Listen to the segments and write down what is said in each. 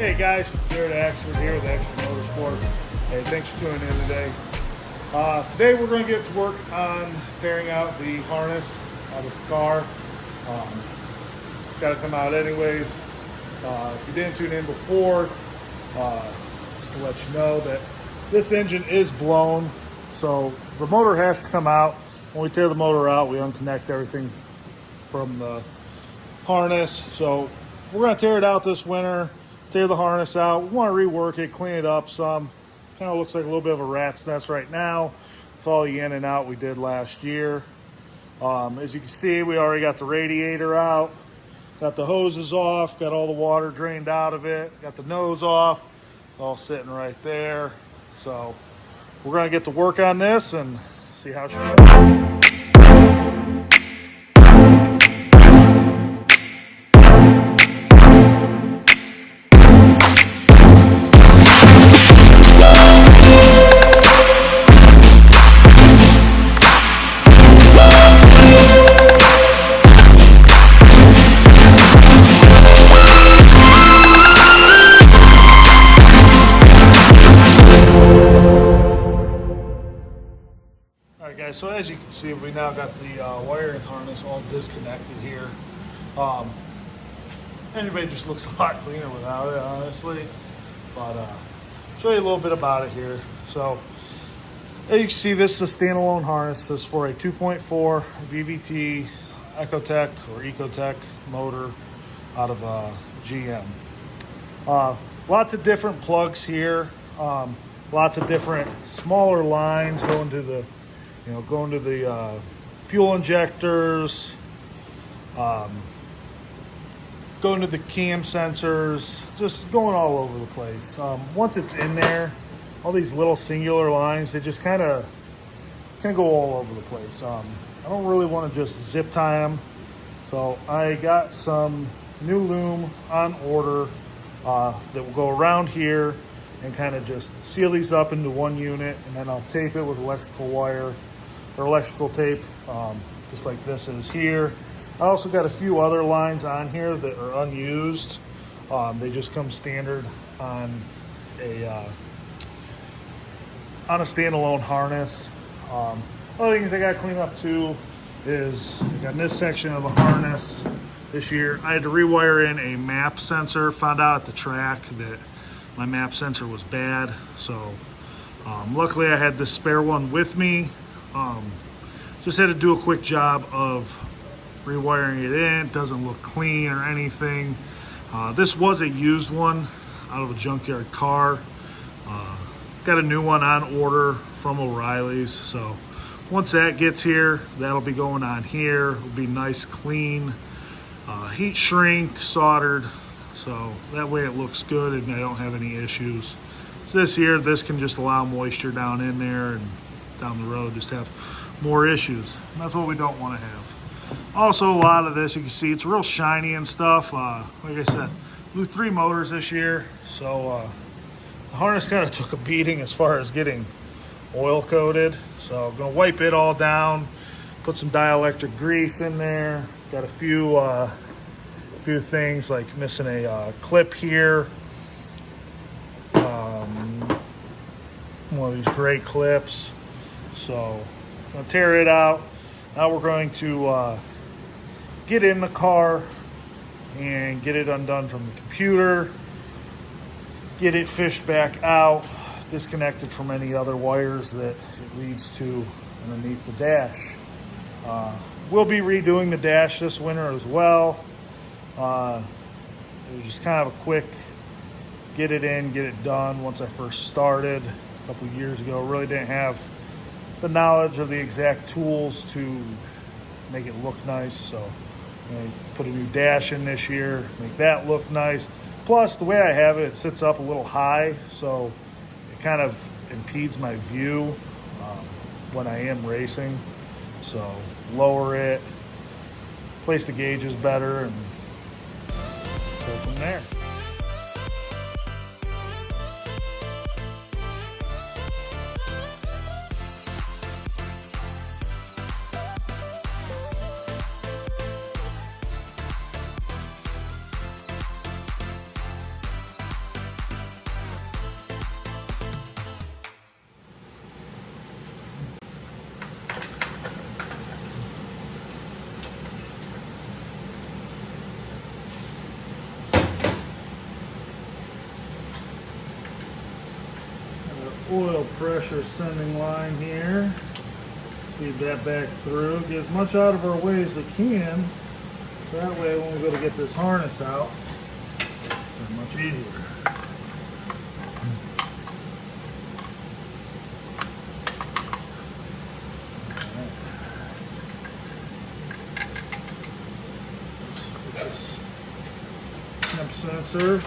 Hey guys, Jared Axford here with Axford Motorsports. Hey, thanks for tuning in today. Today we're going to get to work on tearing out the harness out of the car. Got to come out anyways. If you didn't tune in before, just to let you know that this engine is blown, so the motor has to come out. When we tear the motor out, we unconnect everything from the harness. So we're going to tear it out this winter. Tear the harness out. We want to rework it, clean it up some. Kind of looks like a little bit of a rat's nest right now with all the in and out we did last year. As you can see, we already got the radiator out, got the hoses off, got all the water drained out of it, got the nose off, all sitting right there. So we're going to get to work on this and see how it goes. Alright guys, so as you can see, we now got the wiring harness all disconnected here. Everybody just looks a lot cleaner without it, honestly. But show you a little bit about it here. So as you can see, this is a standalone harness. This is for a 2.4 VVT Ecotec or Ecotec motor out of GM. Lots of different plugs here. Lots of different smaller lines going to the fuel injectors, going to the cam sensors, just going all over the place. Once it's in there, all these little singular lines, they just kind of go all over the place. I don't really want to just zip tie them, so I got some new loom on order that will go around here and kind of just seal these up into one unit, and then I'll tape it with electrical wire or electrical tape, just like this is here. I also got a few other lines on here that are unused. They just come standard on a standalone harness. Other things I got to clean up too is I got in this section of the harness this year, I had to rewire in a map sensor. Found out at the track that my map sensor was bad, so luckily I had this spare one with me. Just had to do a quick job of rewiring it in. It doesn't look clean or anything. This was a used one out of a junkyard car. Got a new one on order from O'Reilly's, so once that gets here, that'll be going on here. It'll be nice, clean, heat shrinked, soldered, so that way it looks good and I don't have any issues. So this can just allow moisture down in there, and down the road just have more issues. And that's what we don't want to have. Also, a lot of this, you can see it's real shiny and stuff. Like I said, blew 3 motors this year, so the harness kind of took a beating as far as getting oil coated. So I'm gonna wipe it all down, put some dielectric grease in there. Got a few things like missing a clip here. One of these gray clips. So I'm gonna tear it out. Now we're going to get in the car and get it undone from the computer, get it fished back out, disconnected from any other wires that it leads to underneath the dash. We'll be redoing the dash this winter as well. It was just kind of a quick get it in, get it done. Once I first started a couple of years ago, really didn't have the knowledge of the exact tools to make it look nice. So put a new dash in this year, make that look nice. Plus, the way I have it, it sits up a little high, so it kind of impedes my view when I am racing. So lower it, place the gauges better, and go from there. oil pressure sending line here. Feed that back through. Get as much out of our way as we can. So that way when we go to get this harness out, it's much easier. Temp sensor.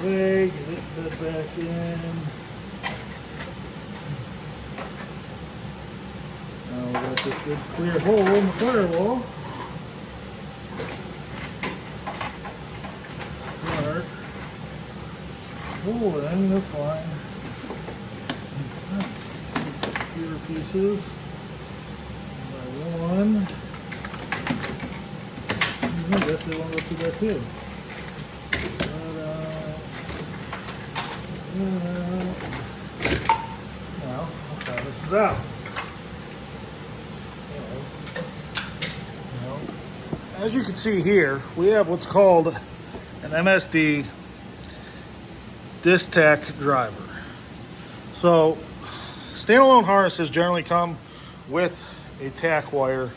Leg, get it fit back in. Now we got this good clear hole in the firewall. Start holding this line. Some computer pieces. One. I guess they want to go through that too. Now, I'll try this out. As you can see here, we have what's called an MSD Distach driver. So, standalone harnesses generally come with a tack wire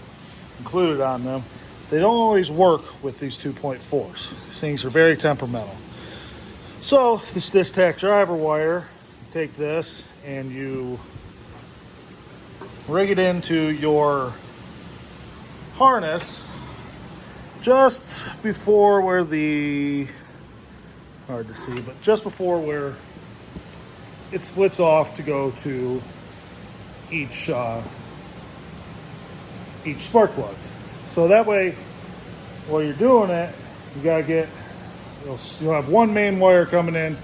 included on them. They don't always work with these 2.4s. These things are very temperamental. So this Distach driver wire, you take this and you rig it into your harness just before where the, hard to see, but just before where it splits off to go to each spark plug. So that way, while you're doing it, you gotta get, you'll have one main wire coming in,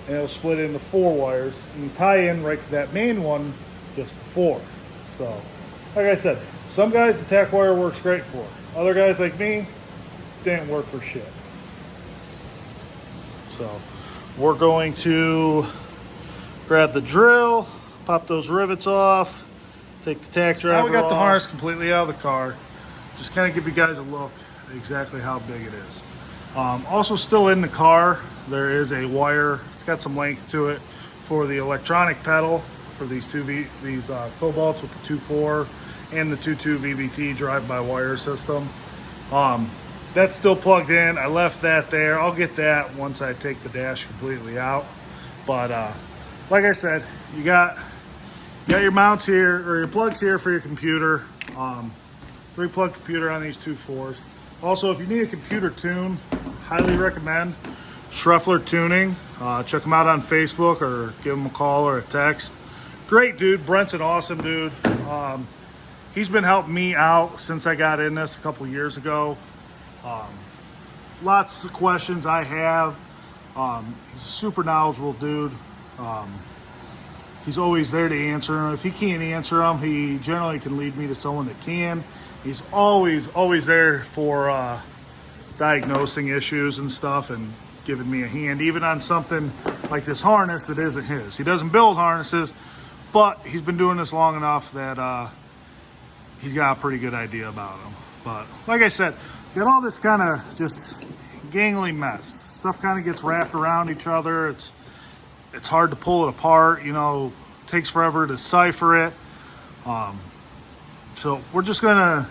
and it'll split into 4 wires, and you tie in right to that main one just before. So, like I said, some guys the tack wire works great for. Other guys like me, didn't work for shit. So, we're going to grab the drill, pop those rivets off, take the tack driver off. Now we got the harness completely out of the car. Just kind of give you guys a look at exactly how big it is. Also still in the car, there is a wire. It's got some length to it for the electronic pedal for these Cobalts with the 2.4 and the 2.2 VVT drive-by-wire system. That's still plugged in. I left that there. I'll get that once I take the dash completely out. But like I said, you got your mounts here, or your plugs here for your computer. 3-plug computer on these 2.4s. Also, if you need a computer tune, highly recommend Schreffler Tuning. Check them out on Facebook or give them a call or a text. Great dude. Brent's an awesome dude. He's been helping me out since I got in this a couple years ago. Lots of questions I have. He's a super knowledgeable dude. He's always there to answer them. If he can't answer them, he generally can lead me to someone that can. He's always there for diagnosing issues and stuff and giving me a hand, even on something like this harness that isn't his. He doesn't build harnesses, but he's been doing this long enough that he's got a pretty good idea about them. But like I said, got all this kind of just gangly mess. Stuff kind of gets wrapped around each other. It's hard to pull it apart, you know, takes forever to cipher it. So we're just gonna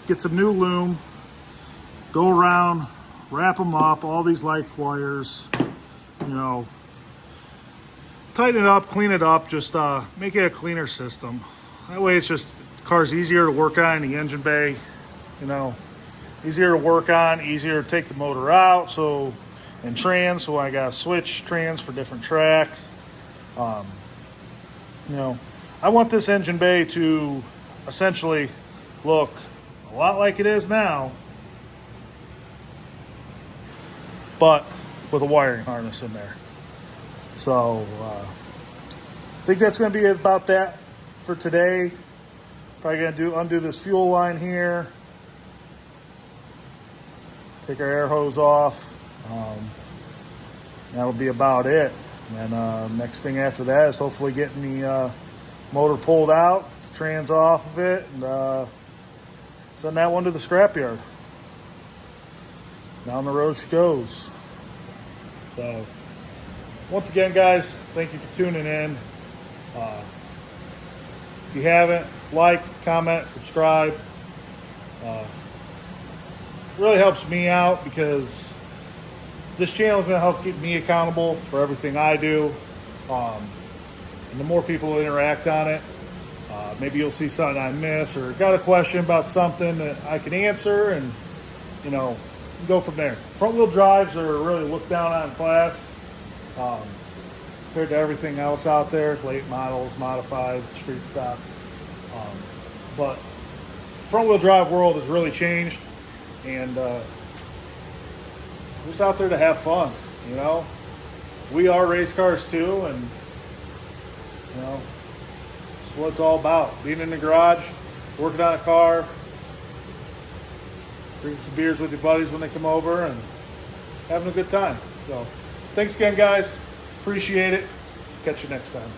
get some new loom, go around, wrap them up, all these like wires, you know, tighten it up, clean it up, just make it a cleaner system. That way it's just, the car's easier to work on, the engine bay, you know, easier to work on, easier to take the motor out, so, and trans, so I gotta switch trans for different tracks. You know, I want this engine bay to essentially look a lot like it is now, but with a wiring harness in there. So I think that's going to be about that for today. Probably going to undo this fuel line here, take our air hose off. That'll be about it. And next thing after that is hopefully getting the motor pulled out, the trans off of it, and send that one to the scrapyard. Down the road she goes. So once again, guys, thank you for tuning in. If you haven't, like, comment, subscribe. It really helps me out because this channel is going to help keep me accountable for everything I do. And the more people interact on it, maybe you'll see something I miss or got a question about something that I can answer, and go from there. Front wheel drives are really looked down on in class compared to everything else out there, late models, modified, street stock. But the front wheel drive world has really changed, and we're just out there to have fun. We are race cars too, and it's what it's all about. Being in the garage, working on a car, drinking some beers with your buddies when they come over, and having a good time. So, thanks again, guys. Appreciate it. Catch you next time.